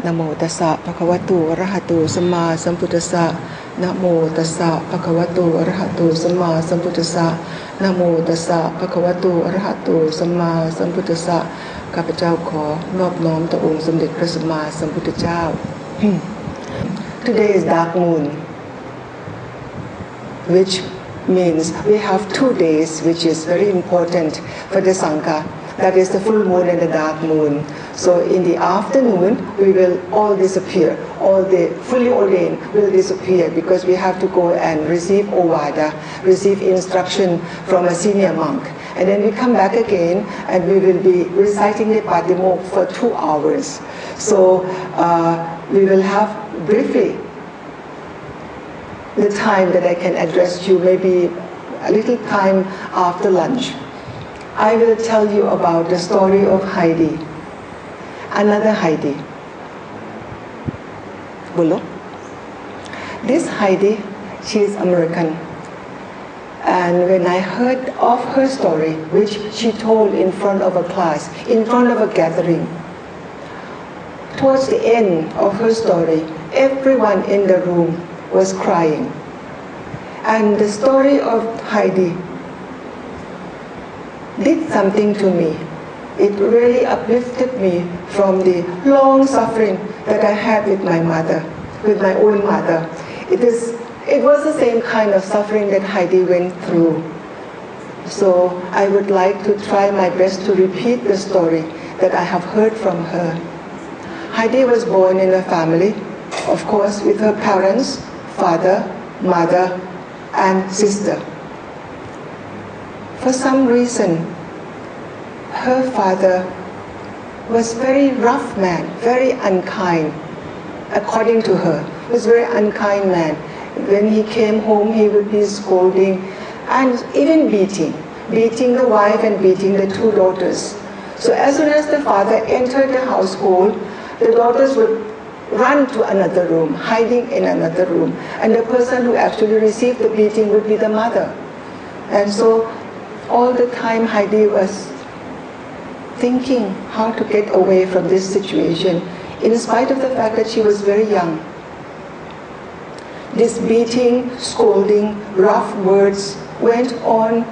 นะโมตัสสะภะคะวะโตอะระหะโตสัมมาสัมพุทธัสสะนะโมตัสสะภะคะวะโตอะระหะโตสัมมาสัมพุทธัสสะนะโมตัสสะภะคะวะโตอะระหะโตสัมมาสัมพุทธัสสะข้าพเจ้าขอนอบน้อมต่อองค์สมเด็จพระสัมมาสัมพุทธเจ้า Today is dark moon, which means we have 2 days which is very important for the Sangha. That is the full moon and the dark moon. So in the afternoon, we will all disappear. All the fully ordained will disappear because we have to go and receive Ovada, receive instruction from a senior monk. And then we come back again and we will be reciting the Patimokkha for 2 hours. So we will have briefly the time that I can address you, maybe a little time after lunch. I will tell you about the story of Heidi, another Heidi. Bolo. This Heidi, she is American. And when I heard of her story, which she told in front of a class, in front of a gathering, towards the end of her story, everyone in the room was crying. And the story of Heidi did something to me. It really uplifted me from the long suffering that I had with my mother, with my own mother. It was the same kind of suffering that Heidi went through. So I would like to try my best to repeat the story that I have heard from her. Heidi was born in a family, of course, with her parents, father, mother, and sister. For some reason, her father was very rough man, very unkind, according to her. He was a very unkind man. When he came home, he would be scolding and even beating the wife and beating the 2 daughters. So as soon as the father entered the household, the daughters would run to another room, hiding in another room. And the person who actually received the beating would be the mother. And so all the time Heidi was thinking how to get away from this situation, in spite of the fact that she was very young. This beating, scolding, rough words went on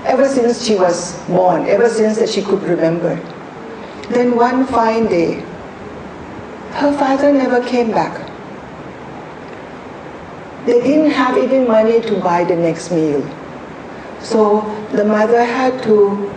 ever since she was born, ever since that she could remember. Then one fine day, her father never came back. They didn't have even money to buy the next meal. So the mother had to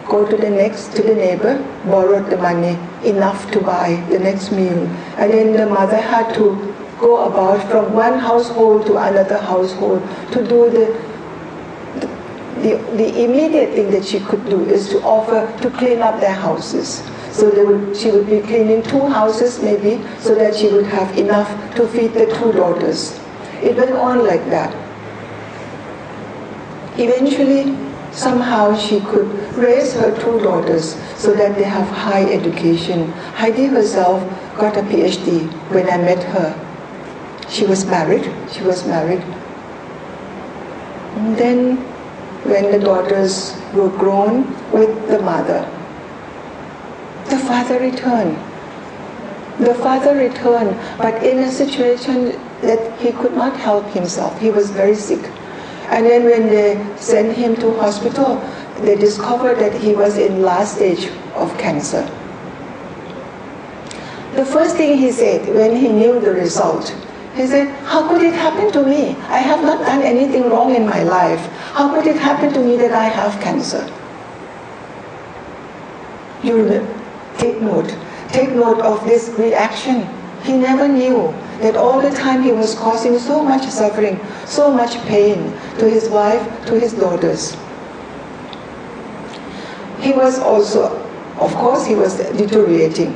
go to the neighbor, borrow the money enough to buy the next meal. And then the mother had to go about from one household to another household to do the immediate thing that she could do is to offer to clean up their houses. So she would be cleaning 2 houses maybe so that she would have enough to feed the 2 daughters. It went on like that. Eventually, somehow she could raise her 2 daughters so that they have high education. Heidi herself got a PhD when I met her. She was married. And then when the daughters were grown with the mother, the father returned. But in a situation that he could not help himself. He was very sick. And then when they sent him to hospital, they discovered that he was in last stage of cancer. The first thing he said when he knew the result, he said, "How could it happen to me? I have not done anything wrong in my life. How could it happen to me that I have cancer?" You take note of this reaction. He never knew that all the time he was causing so much suffering, so much pain to his wife, to his daughters. He was also, of course, he was deteriorating.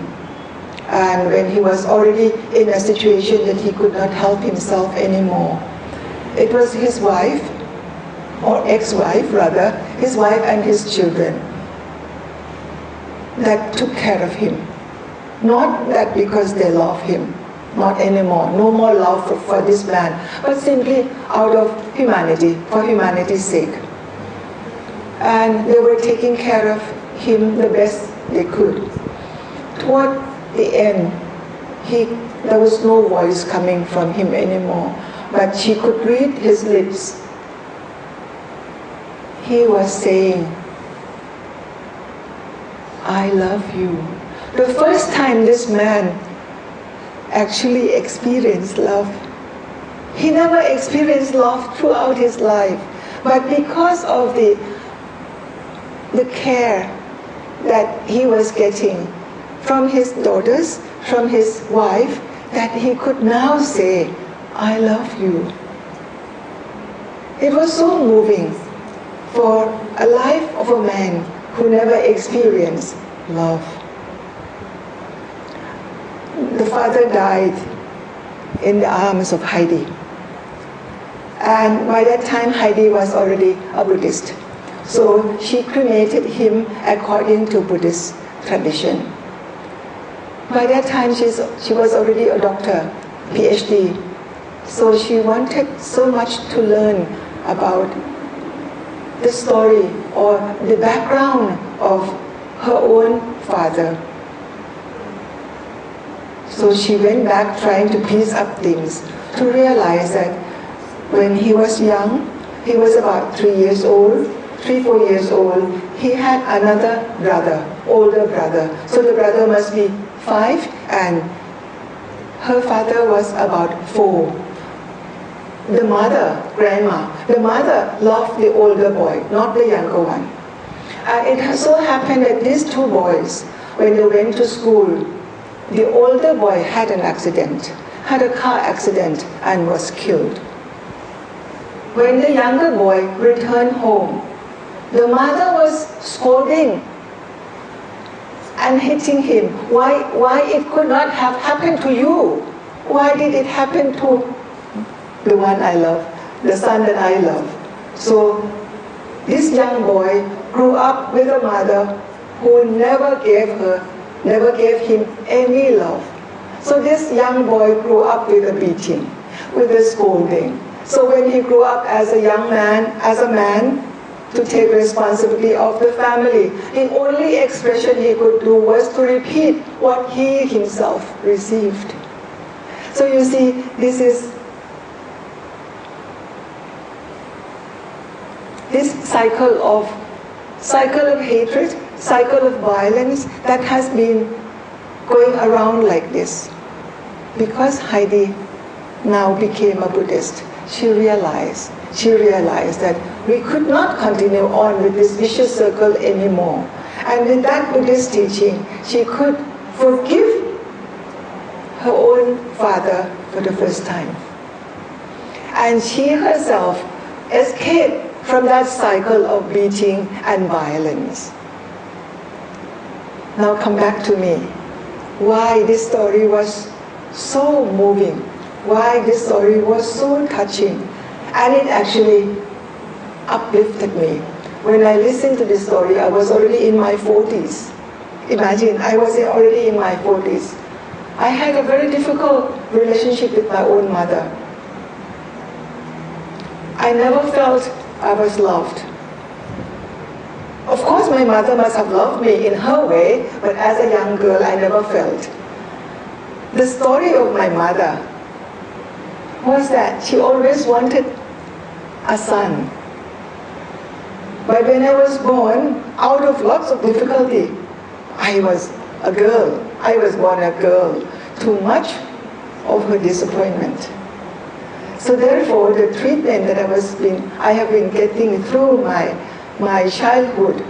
And when he was already in a situation that he could not help himself anymore, it was his wife, or ex-wife rather, his wife and his children that took care of him. Not that because they love him, not anymore, no more love for this man, but simply out of humanity, for humanity's sake. And they were taking care of him the best they could. Toward the end, there was no voice coming from him anymore, but she could read his lips. He was saying, I love you. The first time this man actually experienced love. He never experienced love throughout his life, but because of the care that he was getting from his daughters, from his wife, that he could now say, I love you. It was so moving for a life of a man who never experienced love. The father died in the arms of Heidi. And by that time, Heidi was already a Buddhist. So she cremated him according to Buddhist tradition. By that time, she was already a doctor, PhD. So she wanted so much to learn about the story or the background of her own father. So she went back trying to piece up things to realize that when he was young, he was about 4 years old, he had another brother, older brother. So the brother must be 5 and her father was about 4. The mother, grandma, the mother loved the older boy, not the younger one. It so happened that these 2 boys, when they went to school, the older boy had an accident, had a car accident and was killed. When the younger boy returned home, the mother was scolding and hitting him. Why it could not have happened to you? Why did it happen to the one I love, the son that I love? So this young boy grew up with a mother who never gave him any love. So this young boy grew up with a beating, with a scolding. So when he grew up as a young man, as a man, to take responsibility of the family, the only expression he could do was to repeat what he himself received. So you see, this cycle of hatred, cycle of violence that has been going around like this. Because Heidi now became a Buddhist, she realized that we could not continue on with this vicious circle anymore. And with that Buddhist teaching, she could forgive her own father for the first time. And she herself escaped from that cycle of beating and violence. Now come back to me. Why this story was so moving, why this story was so touching, and it actually uplifted me. When I listened to this story, I was already in my 40s. Imagine, I was already in my 40s. I had a very difficult relationship with my own mother. I never felt I was loved. Of course, my mother must have loved me in her way, but as a young girl, I never felt. The story of my mother was that she always wanted a son. But when I was born, out of lots of difficulty, I was a girl. I was born a girl. Too much of her disappointment. So therefore, the treatment that I have been getting through my childhood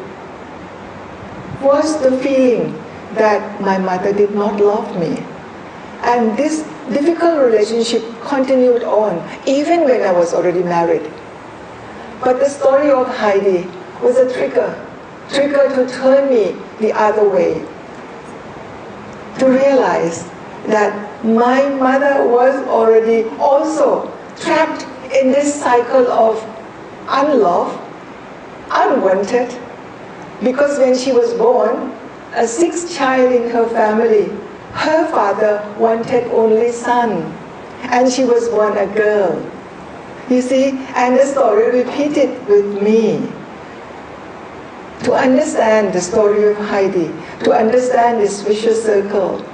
was the feeling that my mother did not love me. And this difficult relationship continued on, even when I was already married. But the story of Heidi was a trigger to turn me the other way, to realize that my mother was already also trapped in this cycle of unloved, unwanted, because when she was born, a 6th child in her family, her father wanted only son, and she was born a girl. You see, and the story repeated with me. To understand the story of Heidi, to understand this vicious circle,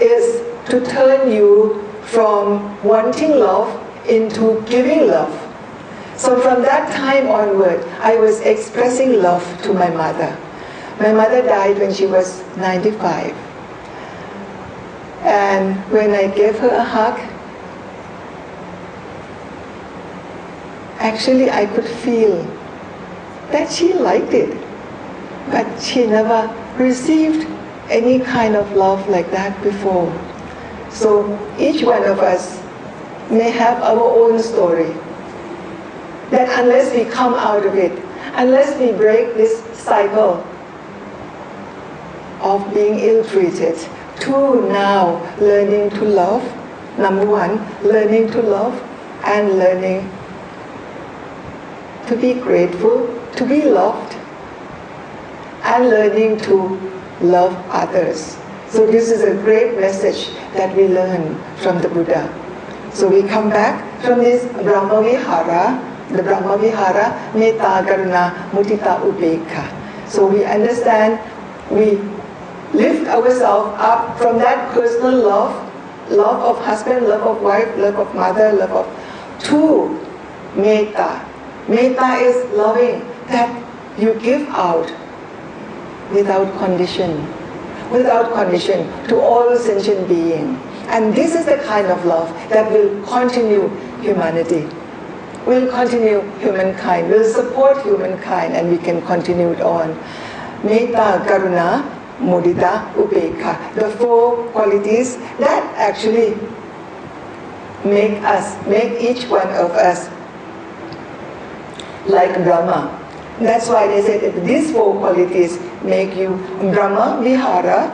is to turn you from wanting love into giving love. So from that time onward, I was expressing love to my mother. My mother died when she was 95. And when I gave her a hug, actually I could feel that she liked it. But she never received any kind of love like that before. So each one of us may have our own story. That unless we come out of it, unless we break this cycle of being ill-treated, to now learning to love, number one, learning to love and learning to be grateful, to be loved, and learning to love others. So this is a great message that we learn from the Buddha. So we come back from this Brahma Vihara, the Brahma Vihara, Metta, Karuna, Mudita, Upekkha. So we understand, we lift ourselves up from that personal love, love of husband, love of wife, love of mother, love of, to Metta. Metta is loving, that you give out without condition to all sentient beings. And this is the kind of love that will continue humanity, will continue humankind, will support humankind, and we can continue it on. Metta, Karuna, Mudita, Upekkha, the four qualities that actually make each one of us like Brahma. That's why they say that these four qualities make you Brahma Vihara.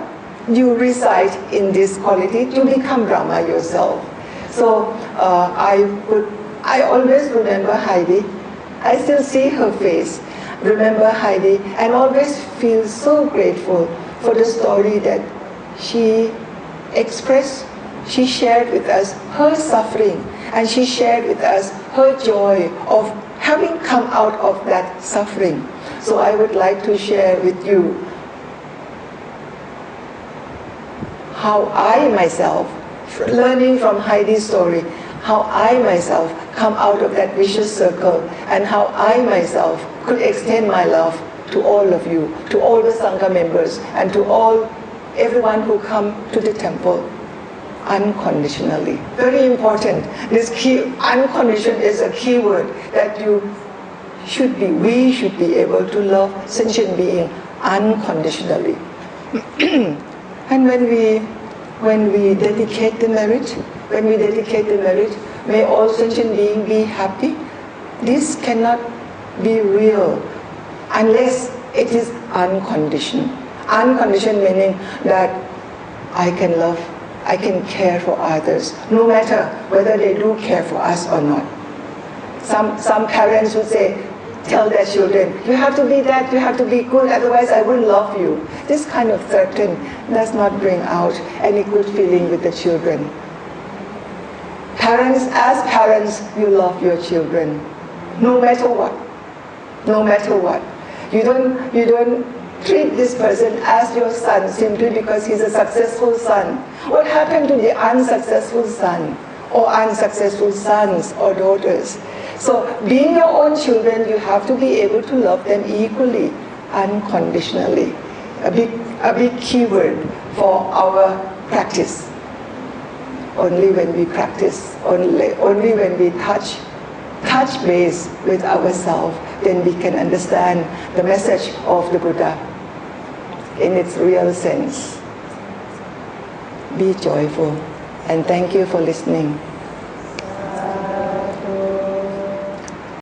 You reside in this quality to become Brahma yourself. So I always remember Heidi. I still see her face, remember Heidi, and always feel so grateful for the story that she expressed. She shared with us her suffering, and she shared with us her joy of having come out of that suffering. So I would like to share with you how I myself, learning from Heidi's story, how I myself come out of that vicious circle, and how I myself could extend my love to all of you, to all the Sangha members, and to everyone who come to the temple unconditionally. Very important. This key, unconditional, is a key word that we should be able to love sentient being unconditionally. And when we dedicate the marriage, may all sentient beings be happy. This cannot be real unless it is unconditioned. Unconditioned meaning that I can love, I can care for others, no matter whether they do care for us or not. Some parents would say, tell their children, you have to be that, you have to be good, otherwise I won't love you. This kind of threaten does not bring out any good feeling with the children. Parents, as parents, you love your children, no matter what. No matter what. You don't treat this person as your son simply because he's a successful son. What happened to the unsuccessful son or unsuccessful sons or daughters? So being your own children, you have to be able to love them equally, unconditionally. A big keyword for our practice. Only when we practice, only when we touch base with ourselves, then we can understand the message of the Buddha in its real sense. Be joyful, and thank you for listening.